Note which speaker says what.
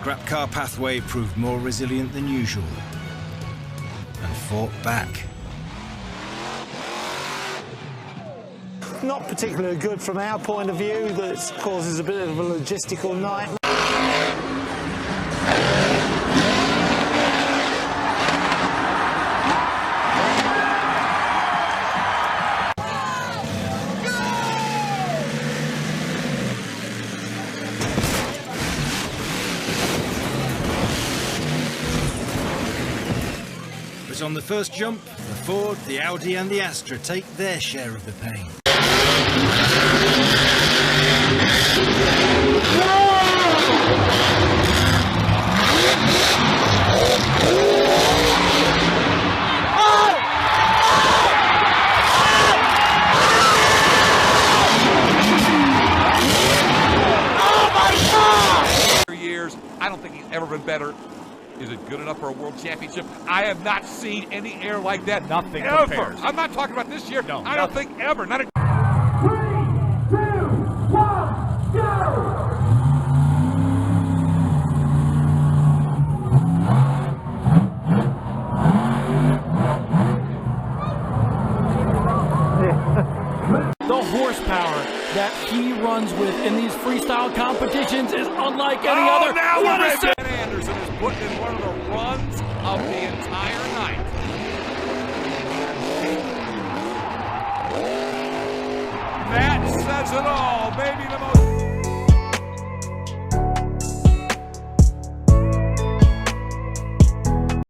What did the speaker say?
Speaker 1: Scrap Car Pathway proved more resilient than usual and fought back.
Speaker 2: Not particularly good from our point of view. That causes a bit of a logistical nightmare.
Speaker 1: But on the first jump, the Ford, the Audi and the Astra take their share of the pain.
Speaker 3: Years, I don't think he's ever been better. Is it good enough for a world championship? I have not seen any air like that.
Speaker 4: Nothing
Speaker 3: ever.
Speaker 4: compares.
Speaker 3: I'm not talking about this year.
Speaker 4: No,
Speaker 3: I don't think ever. Not a
Speaker 5: 3, 2, 1, go!
Speaker 4: The horsepower that he runs with in these freestyle competitions is unlike any other.
Speaker 3: Now
Speaker 4: What
Speaker 3: we're
Speaker 4: a
Speaker 3: ready. Anderson is putting in one of the runs of the entire night. That says it all. Maybe the most